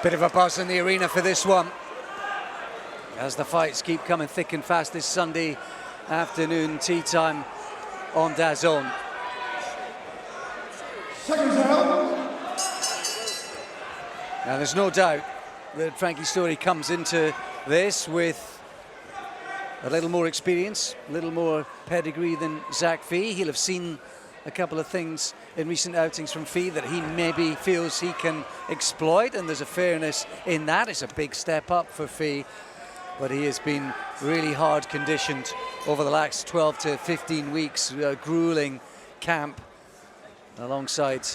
Bit of a buzz in the arena for this one, as the fights keep coming thick and fast this Sunday afternoon tea time on DAZN. Now there's no doubt that Frankie Storey comes into this with a little more experience, a little more pedigree than Phee. He'll have seen a couple of things in recent outings from Phee that he maybe feels he can exploit, and there's a fairness in that. It's a big step up for Phee, but he has been really hard conditioned over the last 12 to 15 weeks, a grueling camp alongside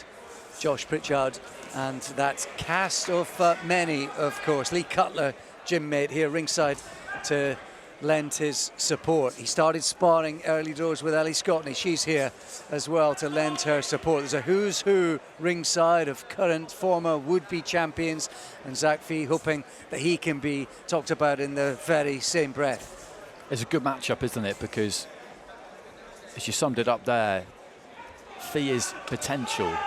Josh Pritchard and that cast of many, of course. Lee Cutler, gym mate here ringside to lend his support. He started sparring early doors with Ellie Scottney. She's here as well to lend her support. There's a who's who ringside of current, former, would-be champions, and Phee hoping that he can be talked about in the very same breath. It's a good matchup, isn't it? Because, as you summed it up there, Phee is potential.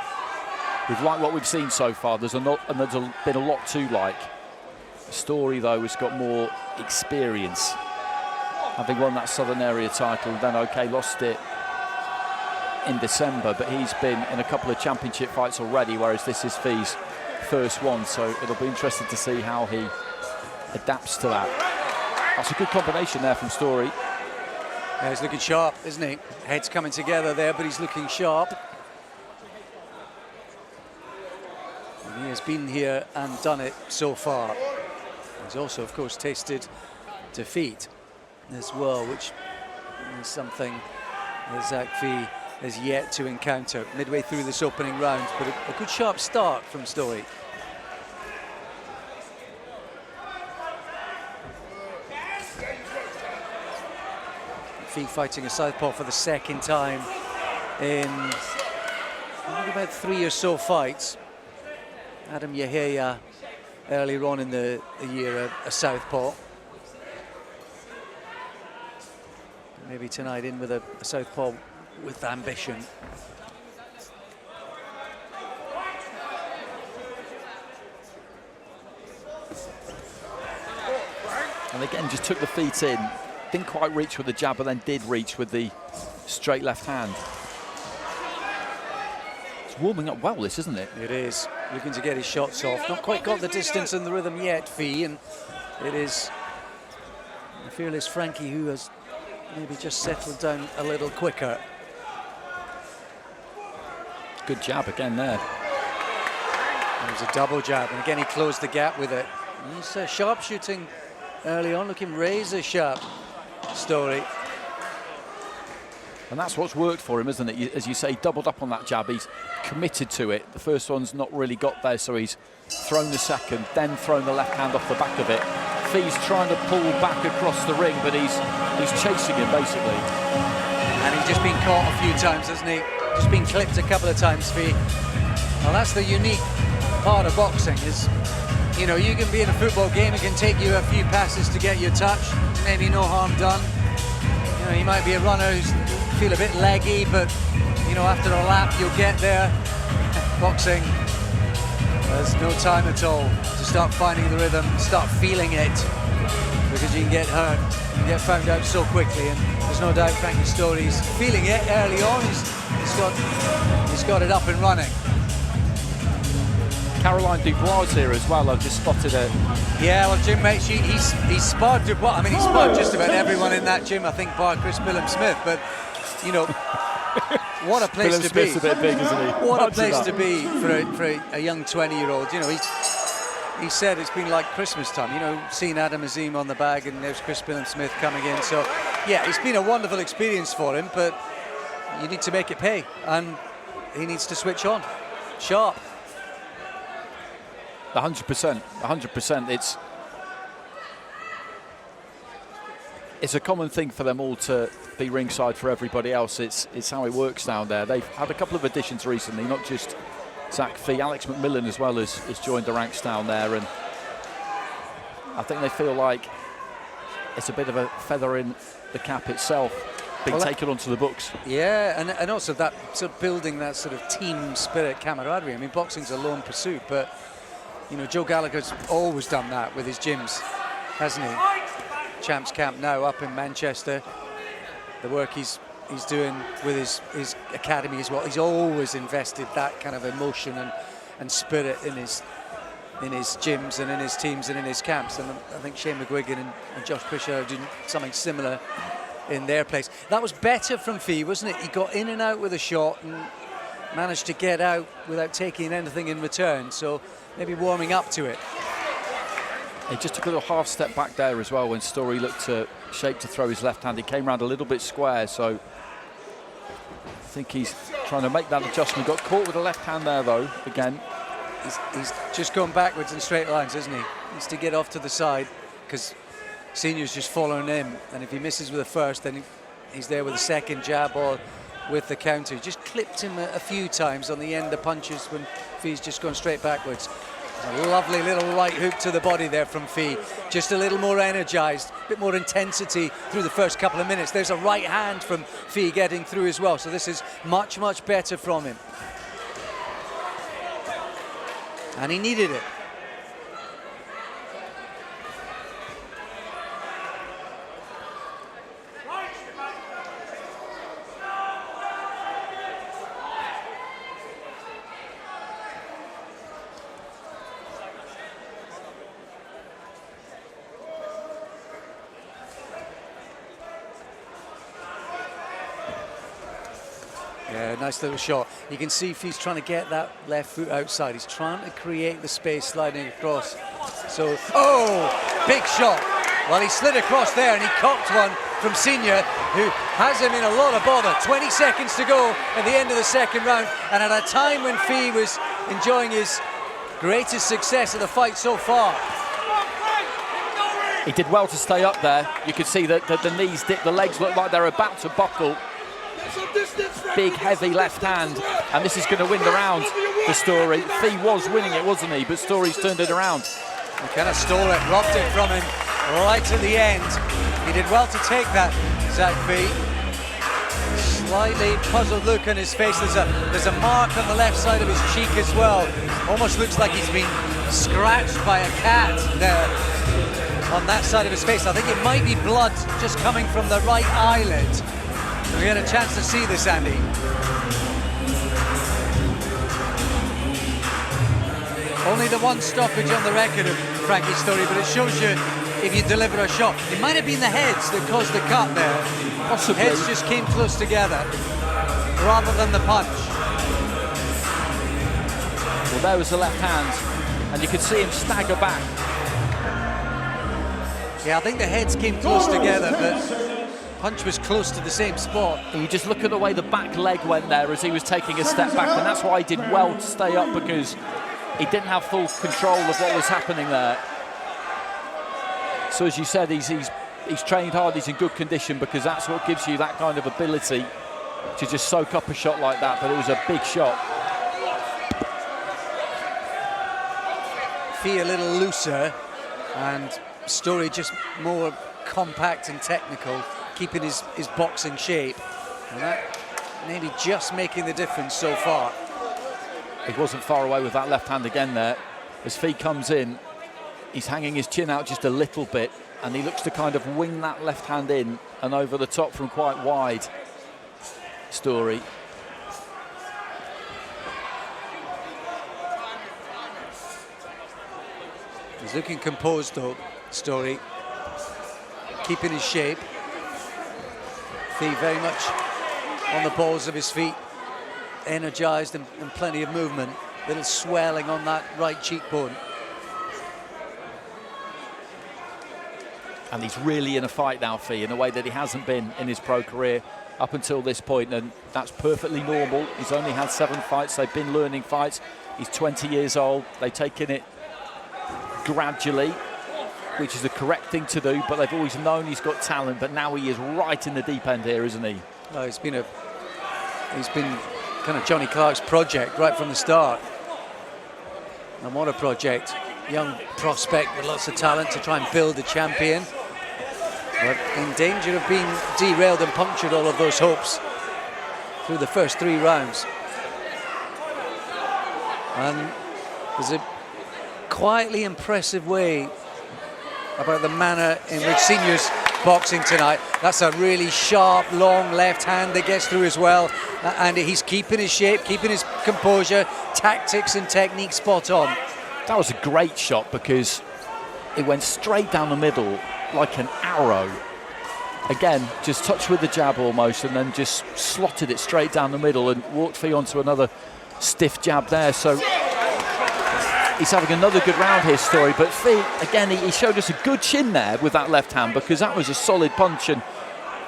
We've liked what we've seen so far. There's been a lot to like. Storey, though, has got more experience, having won that Southern Area title, then lost it in December, but he's been in a couple of championship fights already, whereas this is Phee's first one, so it'll be interesting to see how he adapts to that. That's a good combination there from Storey. Yeah, he's looking sharp, isn't he? Heads coming together there, but he's looking sharp. And he has been here and done it so far. He's also, of course, tasted defeat as well, which is something that Phee has yet to encounter midway through this opening round, but a good sharp start from Storey. Phee fighting a southpaw for the second time in I think about 3 or so fights. Adam Yahya earlier on in the year, a southpaw. Maybe tonight in with a southpaw with ambition. And again, just took the feet in. Didn't quite reach with the jab, but then did reach with the straight left hand. It's warming up well, this, isn't it? It is. Looking to get his shots off. Not quite got the distance and the rhythm yet, Phee, and it is the fearless Frankie who has maybe just settled down a little quicker. Good jab again there. It was a double jab, and again he closed the gap with it. He's sharp shooting early on, looking razor sharp, Storey. And that's what's worked for him, isn't it? As you say, doubled up on that jab. He's committed to it. The first one's not really got there, so he's thrown the second, then thrown the left hand off the back of it. Phee's trying to pull back across the ring, but he's chasing him, basically. And he's just been caught a few times, hasn't he? Just been clipped a couple of times, Phee. Well, that's the unique part of boxing, is, you know, you can be in a football game, it can take you a few passes to get your touch, maybe no harm done. You know, you might be a runner who's feel a bit leggy, but, you know, after a lap you'll get there. Boxing, there's no time at all to start finding the rhythm, start feeling it, because you can get hurt, you can get found out so quickly, and there's no doubt Frankie Storey's feeling it early on. He's got it up and running. Caroline Dubois here as well. I've just spotted it. Yeah, well, gym mate, he's sparred Dubois. I mean, he's sparred just about everyone in that gym, I think, bar Chris Billum-Smith. But, you know, what a place to be. Billum-Smith's a bit big, isn't he? What a place to be for a young 20-year-old. You know, he said it's been like Christmas time. You know, seeing Adam Azim on the bag, and there's Chris Billum-Smith coming in. So, yeah, it's been a wonderful experience for him, but you need to make it pay, and he needs to switch on. Sharp. 100%, 100%. It's a common thing for them all to be ringside for everybody else. It's how it works down there. They've had a couple of additions recently, not just Phee. Alex McMillan as well has joined the ranks down there, and I think they feel like it's a bit of a feather in the cap itself, being taken onto the books. Yeah, and also that sort of building that sort of team spirit, camaraderie. I mean, boxing's a lone pursuit, but You know, Joe Gallagher's always done that with his gyms, hasn't he? Champs Camp now up in Manchester. The work he's doing with his academy as well. He's always invested that kind of emotion and spirit in his gyms and in his teams and in his camps. And I think Shane McGuigan and Josh Pritchard are doing something similar in their place. That was better from Phee, wasn't it? He got in and out with a shot and managed to get out without taking anything in return. So maybe warming up to it. He just took a little half step back there as well when Storey looked to shape to throw his left hand. He came around a little bit square, so I think he's trying to make that adjustment. Got caught with the left hand there though, again. He's just going backwards in straight lines, isn't he? Needs to get off to the side because Senior's just following him, and if he misses with the first, then he's there with the second jab or with the counter. He just clipped him a few times on the end of punches when Fee's just gone straight backwards. A lovely little right hook to the body there from Phee. Just a little more energized, a bit more intensity through the first couple of minutes. There's a right hand from Phee getting through as well. So this is much, much better from him. And he needed it. Yeah, nice little shot. You can see Fee's trying to get that left foot outside. He's trying to create the space sliding across. So, oh, big shot. Well, he slid across there and he copped one from Senior, who has him in a lot of bother. 20 seconds to go at the end of the second round. And at a time when Phee was enjoying his greatest success of the fight so far. He did well to stay up there. You could see that the knees dip, the legs look like they're about to buckle. Big, heavy left hand, and this is going to win the round for Storey. Phee was winning it, wasn't he? But Storey's turned it around. He kind of stole it, robbed it from him right at the end. He did well to take that, Zach Phee. Slightly puzzled look on his face. There's a mark on the left side of his cheek as well. Almost looks like he's been scratched by a cat there on that side of his face. I think it might be blood just coming from the right eyelid. We had a chance to see this, Andy. Only the one stoppage on the record of Frankie Storey, but it shows you if you deliver a shot. It might have been the heads that caused the cut there. Possibly. Heads just came close together rather than the punch. Well, there was the left hand, and you could see him stagger back. Yeah, I think the heads came close together, but punch was close to the same spot. And you just look at the way the back leg went there as he was taking a step back, and that's why he did well to stay up, because he didn't have full control of what was happening there. So as you said, he's trained hard, he's in good condition, because that's what gives you that kind of ability to just soak up a shot like that. But it was a big shot. Phee a little looser, and Storey just more compact and technical, keeping his boxing shape, and that maybe just making the difference so far. He wasn't far away with that left hand again there. As Phee comes in, he's hanging his chin out just a little bit, and he looks to kind of wing that left hand in and over the top from quite wide. Storey. He's looking composed though, Storey, keeping his shape. Phee very much on the balls of his feet, energized and plenty of movement. Little swelling on that right cheekbone. And he's really in a fight now, Phee, in a way that he hasn't been in his pro career up until this point, and that's perfectly normal. He's only had 7 fights. They've been learning fights. He's 20 years old. They've taken it gradually, which is the correct thing to do, but they've always known he's got talent, but now he is right in the deep end here, isn't he? Well, he's been kind of Johnny Clark's project right from the start. And what a project. Young prospect with lots of talent to try and build a champion, but in danger of being derailed and punctured all of those hopes through the first 3 rounds. And there's a quietly impressive way about the manner in which seniors boxing tonight. That's a really sharp, long left hand that gets through as well. And he's keeping his shape, keeping his composure, tactics and technique spot on. That was a great shot because it went straight down the middle like an arrow. Again, just touched with the jab almost and then just slotted it straight down the middle and walked Phee onto another stiff jab there. So he's having another good round here, Storey. But Phee, again, he showed us a good chin there with that left hand because that was a solid punch and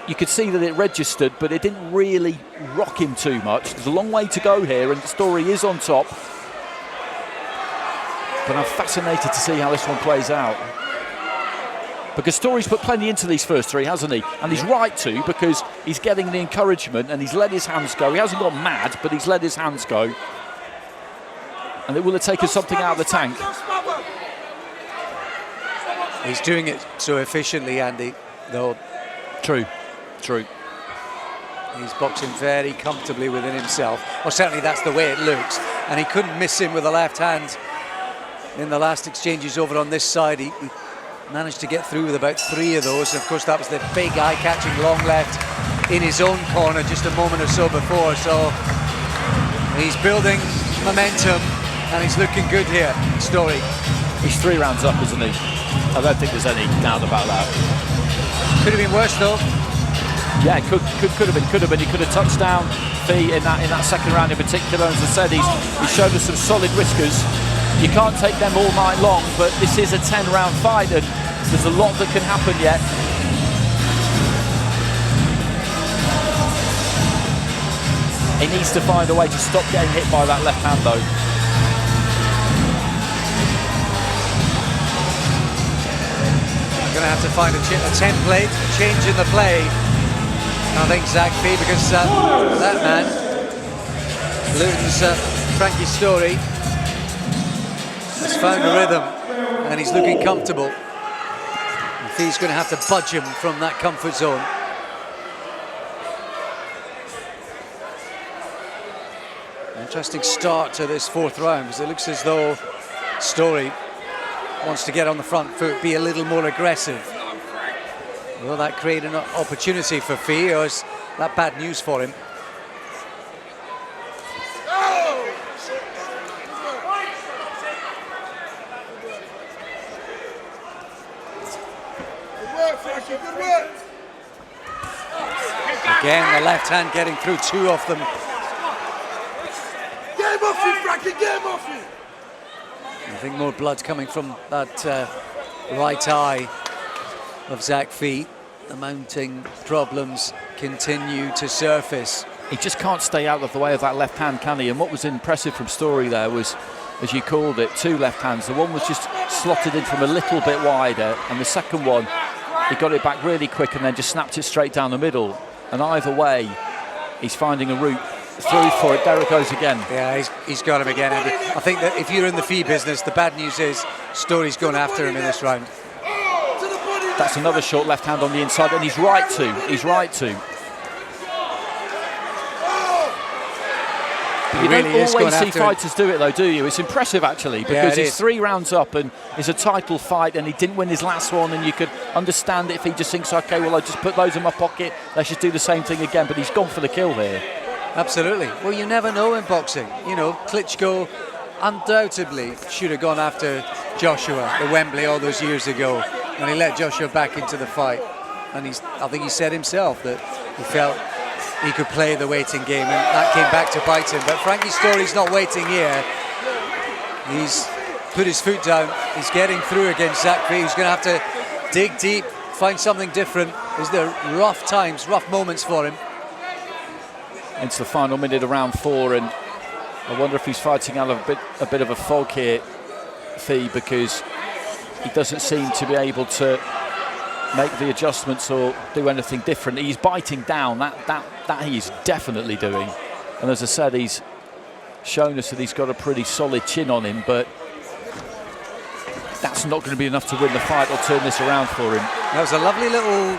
you could see that it registered, but it didn't really rock him too much. There's a long way to go here and Storey is on top. But I'm fascinated to see how this one plays out. Because Storey's put plenty into these first three, hasn't he? And he's right to, because he's getting the encouragement and he's let his hands go. He hasn't gone mad, but he's let his hands go. And it will have taken something out of the tank. He's doing it so efficiently, Andy, though. True, true. He's boxing very comfortably within himself. Or certainly that's the way it looks. And he couldn't miss him with the left hand in the last exchanges over on this side. He managed to get through with about 3 of those. And of course, that was the big eye-catching long left in his own corner just a moment or so before. So he's building momentum and he's looking good here, Storey. He's 3 rounds up, isn't he? I don't think there's any doubt about that. Could have been worse, though. Yeah, it could have been. He could have touched down Phee in that second round in particular. As I said, he's showed us some solid whiskers. You can't take them all night long, but this is a 10-round fight and there's a lot that can happen yet. He needs to find a way to stop getting hit by that left hand, though. Going to have to find a template, a change in the play. I think Zach Phee, because that man, Luton's Frankie Storey, has found a rhythm and he's looking comfortable. And Fee's going to have to budge him from that comfort zone. Interesting start to this 4th round, because it looks as though Storey wants to get on the front foot, be a little more aggressive. Will that create an opportunity for Phee, or is that bad news for him? Again, the left hand getting through 2 of them. Get him off you, Frankie, get him off you! I think more blood coming from that right eye of Zach Phee. The mounting problems continue to surface. He just can't stay out of the way of that left hand, can he? And what was impressive from Storey there was, as you called it, 2 left hands. The one was just slotted in from a little bit wider, and the second one, he got it back really quick and then just snapped it straight down the middle. And either way, he's finding a route through for it. There it goes again. Yeah, he's got him again, Andy. I think that if you're in the Phee business, the bad news is Storey's going after him in this round. That's another short left hand on the inside, and he's right to. He's right to. You really don't always see fighters do it, though, do you? It's impressive, actually, because yeah, he's 3 rounds up and it's a title fight and he didn't win his last one, and you could understand it if he just thinks, OK, well, I just put those in my pocket, let's just do the same thing again, but he's gone for the kill here. Absolutely. Well, you never know in boxing. You know, Klitschko undoubtedly should have gone after Joshua at Wembley all those years ago, and he let Joshua back into the fight. And I think he said himself that he felt he could play the waiting game, and that came back to bite him. But Frankie Storey's not waiting here. He's put his foot down. He's getting through against Zach Phee, who's going to have to dig deep, find something different. Is there rough times, rough moments for him? Into the final minute of round 4, and I wonder if he's fighting out of a bit of a fog here, Phee, because he doesn't seem to be able to make the adjustments or do anything different. He's biting down, that he's definitely doing. And as I said, he's shown us that he's got a pretty solid chin on him, but that's not going to be enough to win the fight or turn this around for him. That was a lovely little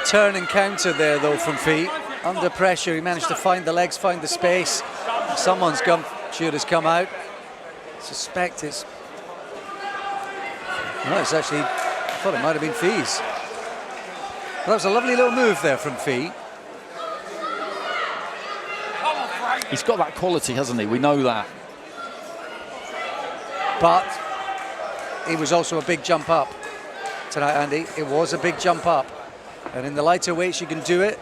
turn and counter there, though, from Phee. Under pressure, he managed to find the legs, find the space. Someone's gun shoot has come out. I suspect it's No, it's actually, I thought it might have been Phee's. That was a lovely little move there from Phee. He's got that quality, hasn't he? We know that. But it was also a big jump up tonight, Andy. It was a big jump up. And in the lighter weights, you can do it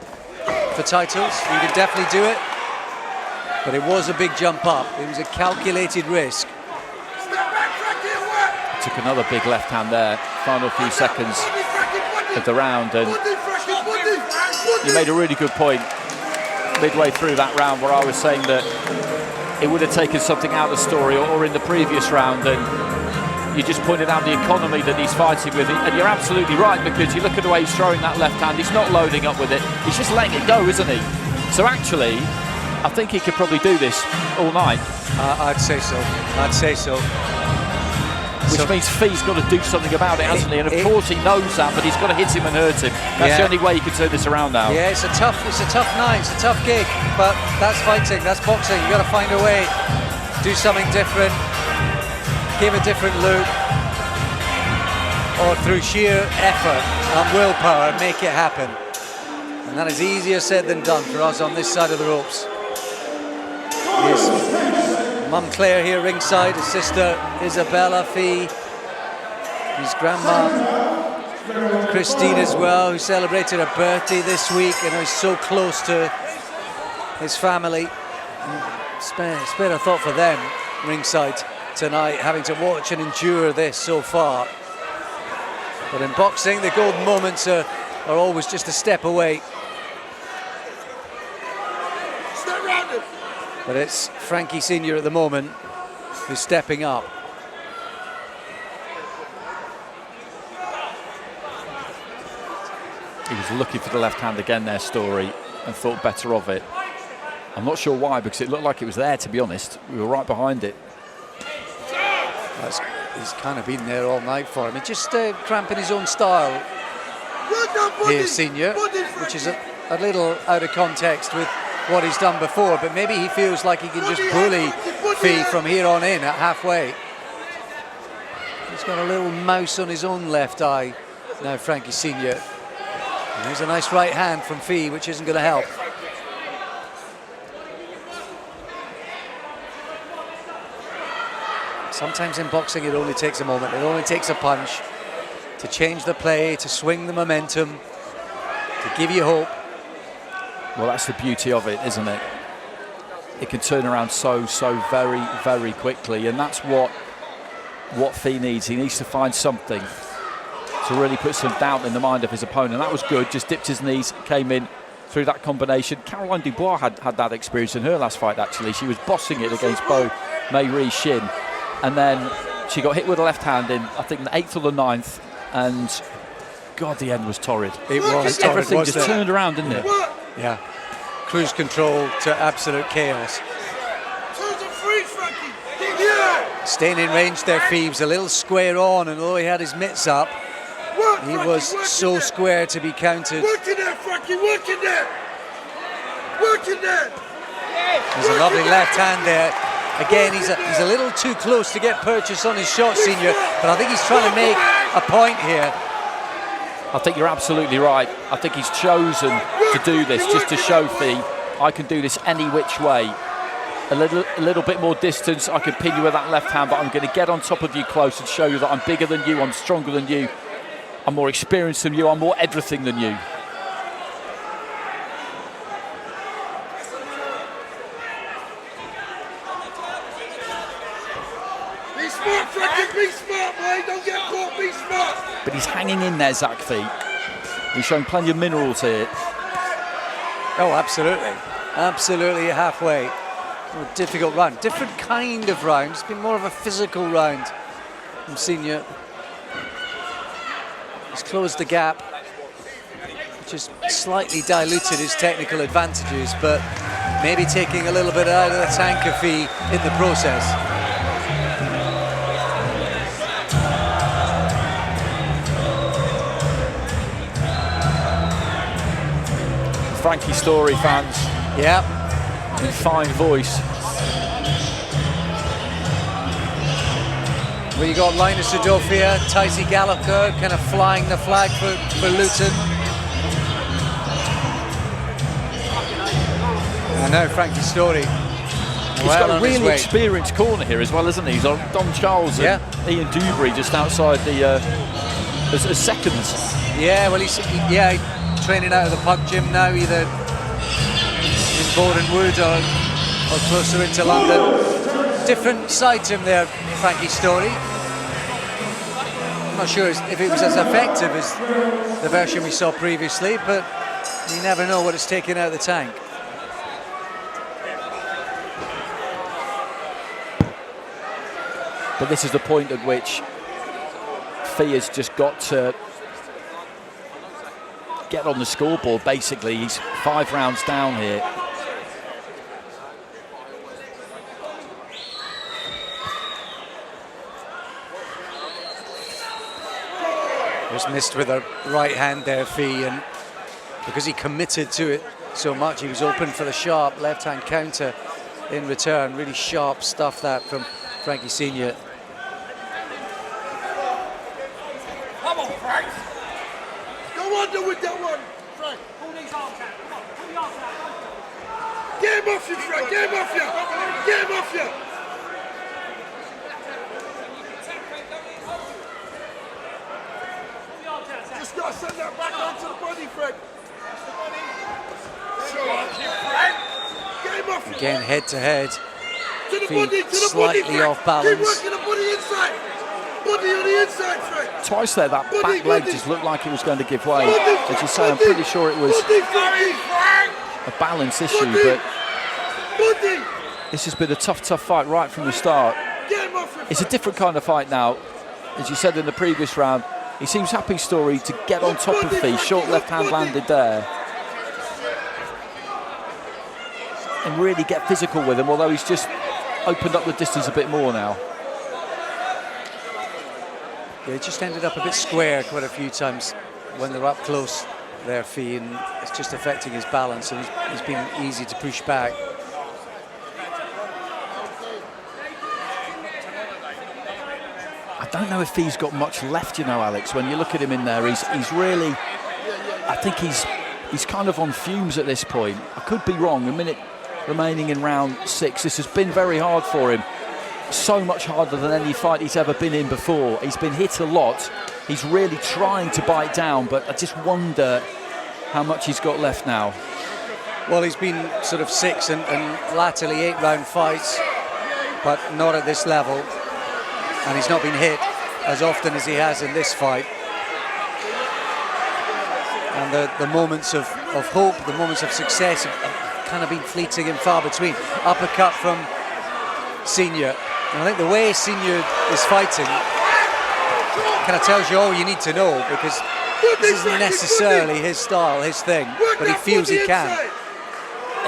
for titles. You can definitely do it. But it was a big jump up. It was a calculated risk. Took another big left hand there. Final few seconds of the round. And you made a really good point midway through that round where I was saying that it would have taken something out of the Storey or in the previous round, and you just pointed out the economy that he's fighting with, and you're absolutely right, because you look at the way he's throwing that left hand, he's not loading up with it, he's just letting it go, isn't he? So actually, I think he could probably do this all night. I'd say so. I'd say so. Which means Fee's got to do something about it, hasn't he? And of course he knows that, but he's got to hit him and hurt him. That's the only way he can turn this around now. Yeah, it's a tough night, it's a tough gig, but that's fighting, that's boxing. You've got to find a way, do something different, give a different look, or through sheer effort and willpower, make it happen. And that is easier said than done for us on this side of the ropes. His mum Claire here ringside, his sister Isabella, Phee, his grandma Christine as well, who celebrated her birthday this week and is so close to his family. Spare a thought for them ringside tonight, having to watch and endure this so far. But in boxing, the golden moments are always just a step away. But it's Frankie Senior at the moment who's stepping up. He was looking for the left hand again there, Storey, and thought better of it. I'm not sure why, because it looked like it was there, to be honest. We were right behind it. He's kind of been there all night for him. He's just cramping his own style here, Senior, which is a little out of context with what he's done before, but maybe he feels like he can just bully Phee from here on in at halfway. He's got a little mouse on his own left eye now, Frankie Senior. And there's a nice right hand from Phee, which isn't going to help. Sometimes in boxing it only takes a moment, it only takes a punch to change the play, to swing the momentum, to give you hope. Well, that's the beauty of it, isn't it? It can turn around so very, very quickly, and that's what Phee needs. He needs to find something to really put some doubt in the mind of his opponent. That was good, just dipped his knees, came in through that combination. Caroline Dubois had that experience in her last fight, actually. She was bossing it against Bo Mayree's shin, and then she got hit with a left hand in, I think, the 8th or the 9th, and God, the end was torrid. It was torrid, everything wasn't just it? turned around, didn't it? Yeah, cruise control to absolute chaos. Staying in range there, Phee was a little square on, and although he had his mitts up, he was so square to be counted. Working there, Frankie, working there! Working there! There's a lovely left hand there. Again, he's a little too close to get purchase on his shot, Senior, but I think he's trying to make a point here. I think you're absolutely right. I think he's chosen to do this just to show Phee, I can do this any which way. A little bit more distance, I can pin you with that left hand, but I'm going to get on top of you close and show you that I'm bigger than you, I'm stronger than you, I'm more experienced than you, I'm more everything than you. Be smart, Frankie, be smart, boy, don't get caught, be smart! But he's hanging in there, Zach Phee. He's showing plenty of minerals here. Oh, absolutely. Absolutely halfway. A difficult round. Different kind of round. It's been more of a physical round from Senior. He's closed the gap, which has slightly diluted his technical advantages, but maybe taking a little bit out of the tank of Phee in the process. Frankie Storey fans. Yeah. In fine voice. But you got Linus Adolphia, Tyson Gallagher kind of flying the flag for Luton. And now Frankie Storey. He's got a really experienced corner here as well, isn't he? He's on Dom Charles and Ian Dewberry just outside the as seconds. Yeah, well, he's training out of the Puck Gym now, either in Borehamwood or closer into London. Different side to him there, Frankie Storey. I'm not sure if it was as effective as the version we saw previously, but you never know what it's taking out of the tank. But this is the point at which Phee has just got to get on the scoreboard, basically. He's 5 rounds down here. Just missed with a right hand there, Phee, and because he committed to it so much, he was open for the sharp left-hand counter in return. Really sharp stuff that from Frankie Senior. Come on, Frank. Go under with that one, Frank. Pull these arms out. Come on, pull the arms out. Get him off you, Frank. Get him off you. Get him off you. Just got to send that back onto the body, Frank. Get him off you. Again, head to head. To the Phee body, to the slightly body, Frank. off balance. Keep working the body inside. Body on the inside, Frank. Twice there, that Body, back leg body. just looked like it was going to give way. Body, As you say, I'm body. pretty sure it was Body, Frank. a balance issue, Body. but Body. this has been a tough fight right from the start. Get him off you, It's a different kind of fight now. As you said in the previous round, he seems happy, Storey, to get on top of Phee. Short left hand landed there. And really get physical with him, although he's just opened up the distance a bit more now. Yeah, he just ended up a bit square quite a few times when they're up close there, Phee, and it's just affecting his balance, and he's been easy to push back. I don't know if he's got much left, you know, Alex. When you look at him in there, he's really, I think he's kind of on fumes at this point. I could be wrong. A minute remaining in round 6. This has been very hard for him. So much harder than any fight he's ever been in before. He's been hit a lot. He's really trying to bite down, but I just wonder how much he's got left now. Well, he's been sort of 6 and latterly 8-round fights, but not at this level. And he's not been hit as often as he has in this fight. And the moments of hope, the moments of success have kind of been fleeting and far between. Uppercut from Senior. And I think the way Senior is fighting kind of tells you all you need to know, because this isn't necessarily his style, his thing, but he feels he can.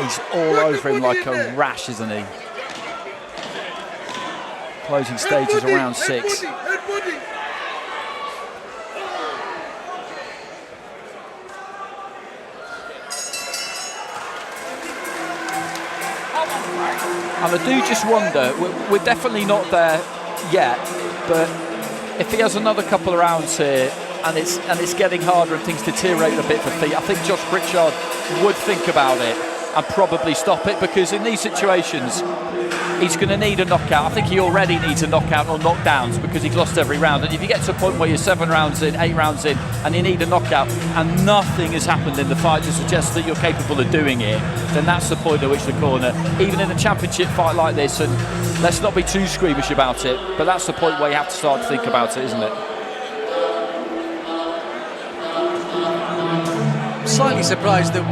He's all over him like a rash, isn't he? Closing stages around 6. And I do just wonder, we're definitely not there yet, but if he has another couple of rounds here and it's getting harder and things deteriorate a bit for Phee, I think Josh Pritchard would think about it and probably stop it, because in these situations he's going to need a knockout. I think he already needs a knockout or knockdowns, because he's lost every round. And if you get to a point where you're 7 rounds in, 8 rounds in, and you need a knockout, and nothing has happened in the fight to suggest that you're capable of doing it, then that's the point at which the corner, even in a championship fight like this, and let's not be too squeamish about it, but that's the point where you have to start to think about it, isn't it? I'm slightly surprised that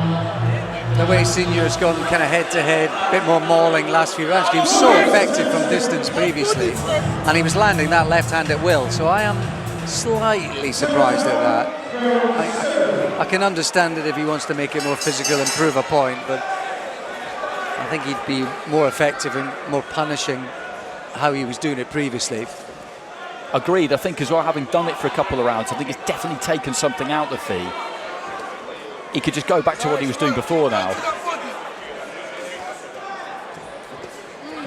the way Senior has gone kind of head-to-head, a bit more mauling last few rounds. He was so effective from distance previously, and he was landing that left hand at will, so I am slightly surprised at that. I can understand it if he wants to make it more physical and prove a point, but I think he'd be more effective and more punishing how he was doing it previously. Agreed. I think as well, having done it for a couple of rounds, I think it's definitely taken something out of Phee. He could just go back to what he was doing before now.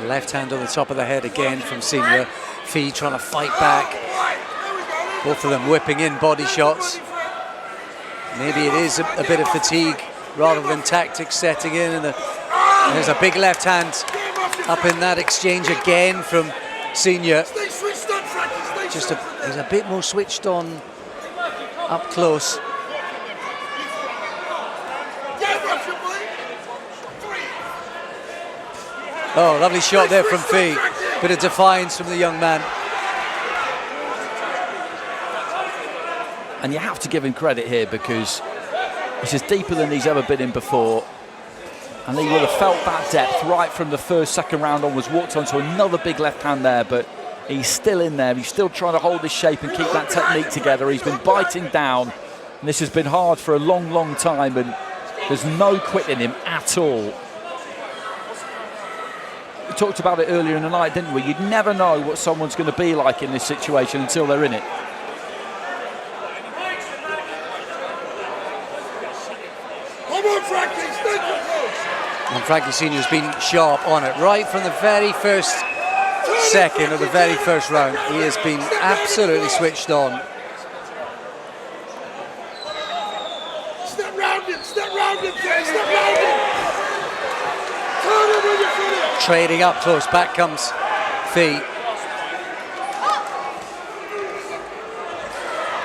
Left hand on the top of the head again from Senior. Phee trying to fight back. Both of them whipping in body shots. Maybe it is a bit of fatigue rather than tactics setting in. And there's a big left hand up in that exchange again from Senior. Just he's a bit more switched on up close. Oh, lovely shot there from Phee. Bit of defiance from the young man. And you have to give him credit here because this is deeper than he's ever been in before. And he would have felt that depth right from the first, second round onwards. Walked onto another big left hand there, but he's still in there. He's still trying to hold his shape and keep that technique together. He's been biting down. And this has been hard for a long, long time. And there's no quitting him at all. We talked about it earlier in the night, didn't we? You'd never know what someone's going to be like in this situation until they're in it. Come on, Frankie, stay close. And Frankie Senior's been sharp on it right from the very first second of the very first round. He has been absolutely switched on. Step round him, step round him, step round him. Turn him with your foot. Trading up close, back comes Phee.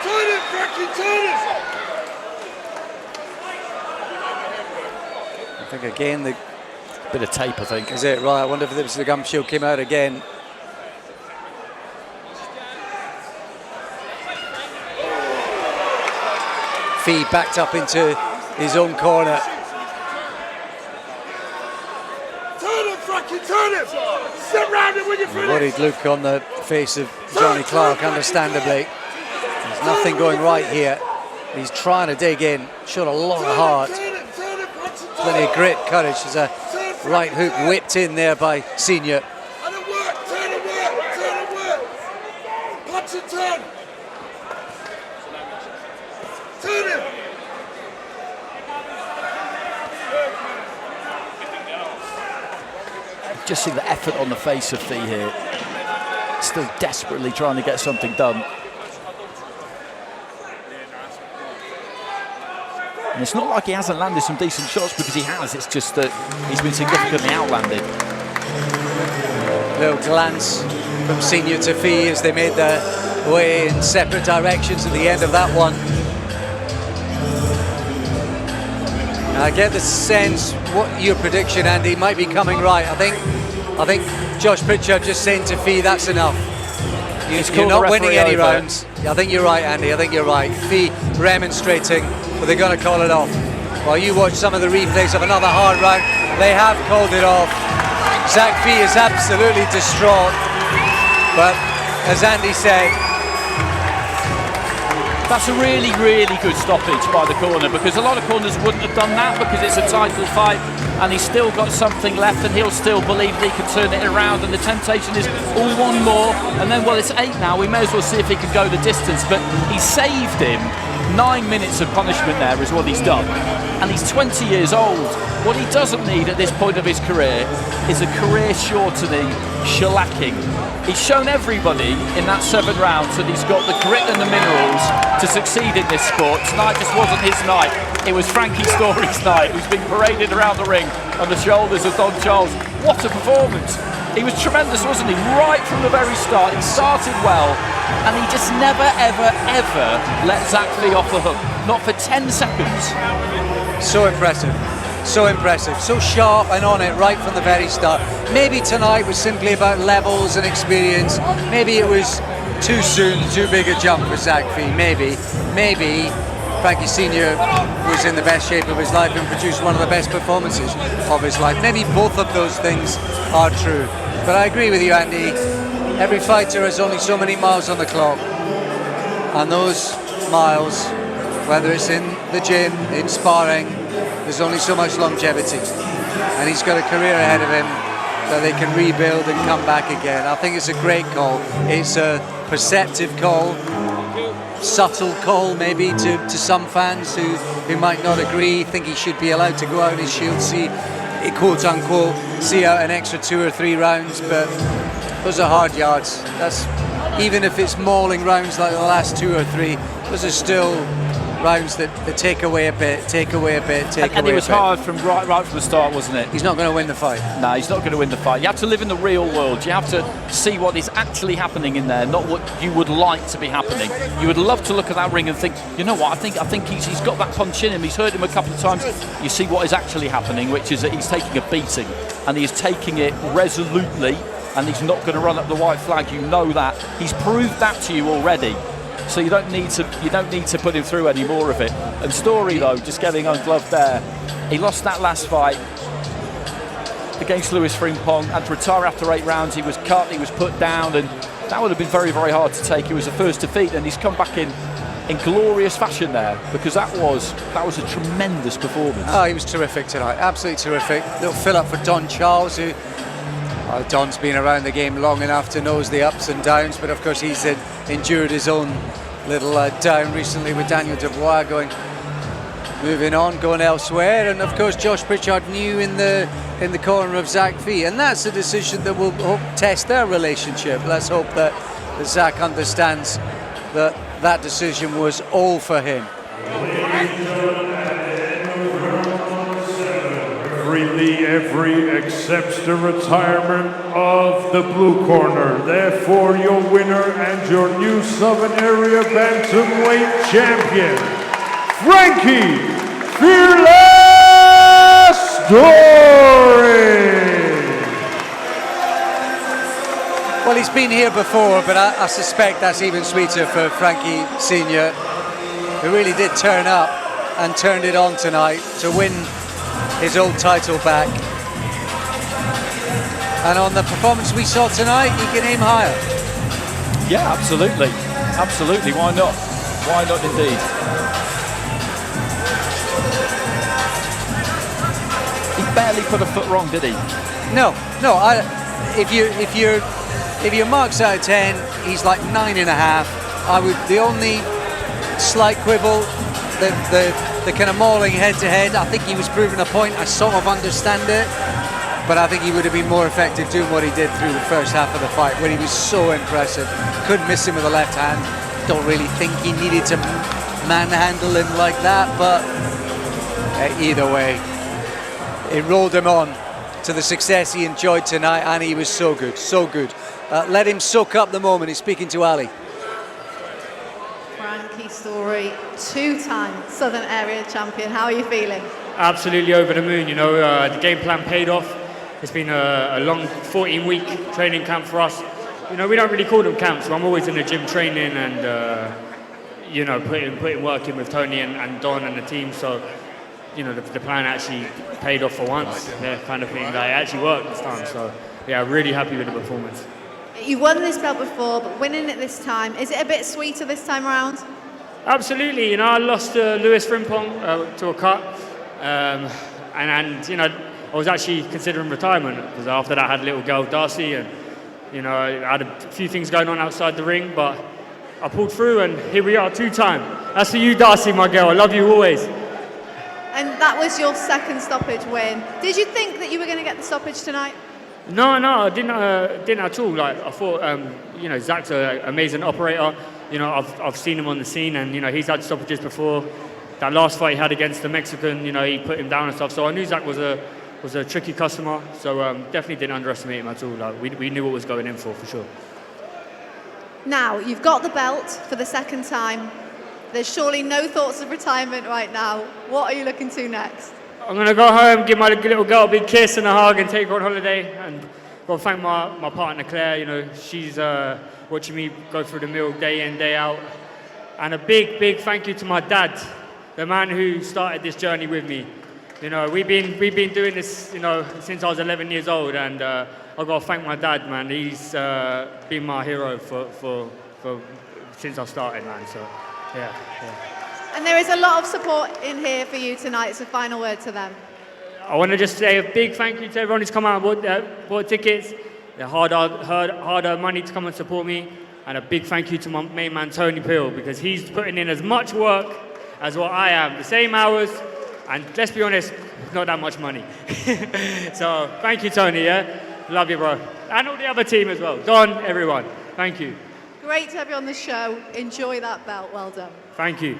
Turn him, Frankie, turn him. I think again the Bit of tape, I think. is it right? I wonder if it was the gum shield came out again. Phee backed up into his own corner. Turn him, Frankie, turn him. Step round him with your foot. Worried look on the face of Johnny Clark, understandably. There's nothing going right here. He's trying to dig in, showed a lot of heart. Plenty of grit, courage. There's a right hook whipped in there by Senior. And it worked, turn and work, turn and work. Punch and turn. Turn him. Just see the effort on the face of Phee here. Still desperately trying to get something done. And it's not like he hasn't landed some decent shots, because he has. It's just that he's been significantly outlanded. Little glance from Senior to Phee as they made their way in separate directions at the end of that one. I get the sense what your prediction, Andy, might be coming right. I think Josh Pritchard just saying to Phee, that's enough. You're not winning any rounds. I think you're right, Andy. I think you're right. Phee remonstrating, but they're going to call it off. While you watch some of the replays of another hard round, they have called it off. Zach Phee is absolutely distraught, but as Andy said, that's a really, really good stoppage by the corner, because a lot of corners wouldn't have done that because it's a title fight, and he's still got something left, and he'll still believe that he can turn it around, and the temptation is all one more, and then, well, it's 8 now, we may as well see if he can go the distance. But he saved him. 9 minutes of punishment there is what he's done, and he's 20 years old. What he doesn't need at this point of his career is a career-shortening shellacking. He's shown everybody in that 7th round that he's got the grit and the minerals to succeed in this sport. Tonight just wasn't his night. It was Frankie Storey's night, who's been paraded around the ring on the shoulders of Don Charles. What a performance! He was tremendous, wasn't he? Right from the very start. He started well, and he just never, ever, ever let Zach Phee off the hook. Not for 10 seconds. so impressive. So impressive, so sharp and on it right from the very start. Maybe tonight was simply about levels and experience. Maybe it was too soon, too big a jump for Zach Phee. Maybe Frankie Senior was in the best shape of his life and produced one of the best performances of his life. Maybe both of those things are true. But I agree with you, Andy. Every fighter has only so many miles on the clock. And those miles, whether it's in the gym, in sparring, there's only so much longevity, and he's got a career ahead of him that they can rebuild and come back again. I think it's a great call. It's a perceptive call, subtle call maybe to some fans who might not agree, think he should be allowed to go out in his shield, quote unquote, see out an extra 2 or 3 rounds, but Those are hard yards. That's even if it's mauling rounds like the last 2 or 3. Those are still rounds that take away a bit, take away a bit, take away a bit. And it was hard from right from the start, wasn't it? He's not going to win the fight. No, he's not going to win the fight. You have to live in the real world. You have to see what is actually happening in there, not what you would like to be happening. You would love to look at that ring and think, you know what, I think he's got that punch in him. He's hurt him a couple of times. You see what is actually happening, which is that he's taking a beating, and he's taking it resolutely, and he's not going to run up the white flag. You know that. He's proved that to you already. So you don't need to put him through any more of it. And Storey, though, just getting ungloved there. He lost that last fight against Lewis Frimpong, had to retire after 8 rounds. He was cut, he was put down, and that would have been very, very hard to take. It was the first defeat, and he's come back in glorious fashion there, because that was a tremendous performance. Oh, he was terrific tonight, absolutely terrific. Little fill up for Don Charles, who Don's been around the game long enough to know the ups and downs, but of course he's endured his own little down recently with Daniel Dubois moving on, going elsewhere, and of course Josh Pritchard new in the corner of Zach Phee, and that's a decision that will test their relationship. Let's hope that Zach understands that decision was all for him. Every accepts the retirement of the blue corner. Therefore, your winner and your new Southern Area Bantamweight champion, Frankie Fearless Storey. Well, he's been here before, but I suspect that's even sweeter for Frankie Senior, who really did turn up and turned it on tonight to win his old title back. And on the performance we saw tonight, he can aim higher. Yeah, absolutely. Absolutely, why not? Why not indeed? He barely put a foot wrong, did he? No. If your mark's out of 10, he's like 9.5. The only slight quibble, the kind of mauling head-to-head, I think he was proving a point. I sort of understand it, but I think he would have been more effective doing what he did through the first half of the fight, when he was so impressive. Couldn't miss him with the left hand. Don't really think he needed to manhandle him like that, but either way, it rolled him on to the success he enjoyed tonight, and he was so good, so good. Let him soak up the moment. He's speaking to Ali. Frankie Storey, 2-time Southern Area champion. How are you feeling? Absolutely over the moon. You know, the game plan paid off. It's been a long 14-week training camp for us. You know, we don't really call them camps, so I'm always in the gym training and, you know, putting work in with Tony and Don and the team. So, you know, the plan actually paid off for once. Yeah, kind of thing. Like, it actually worked this time. So, yeah, really happy with the performance. You won this belt before, but winning it this time, is it a bit sweeter this time around? Absolutely. You know, I lost to Lewis Frimpong to a cut. And, you know, I was actually considering retirement, because after that I had a little girl, Darcy, and, you know, I had a few things going on outside the ring, but I pulled through, and here we are, 2-time. That's for you, Darcy, my girl. I love you always. And that was your second stoppage win. Did you think that you were going to get the stoppage tonight? No, I didn't at all. Like, I thought, you know, Zach's an amazing operator. You know, I've seen him on the scene, and, you know, he's had stoppages before. That last fight he had against the Mexican, you know, he put him down and stuff. So I knew Zach was a tricky customer. So definitely didn't underestimate him at all. Like, we knew what was going in for sure. Now, you've got the belt for the second time. There's surely no thoughts of retirement right now. What are you looking to next? I'm going to go home, give my little girl a big kiss and a hug, and take her on holiday. And got to thank my partner, Claire. You know, she's watching me go through the mill day in, day out. And a big thank you to my dad, the man who started this journey with me. You know, we've been doing this, you know, since I was 11 years old, and I've got to thank my dad, man. He's been my hero for since I started, man. So, yeah. And there is a lot of support in here for you tonight, so final word to them. I want to just say a big thank you to everyone who's come out and bought tickets. They're hard-earned money to come and support me. And a big thank you to my main man, Tony Peel, because he's putting in as much work as what I am. The same hours, and let's be honest, not that much money. So thank you, Tony, yeah? Love you, bro. And all the other team as well. Don, everyone. Thank you. Great to have you on the show. Enjoy that belt. Well done. Thank you.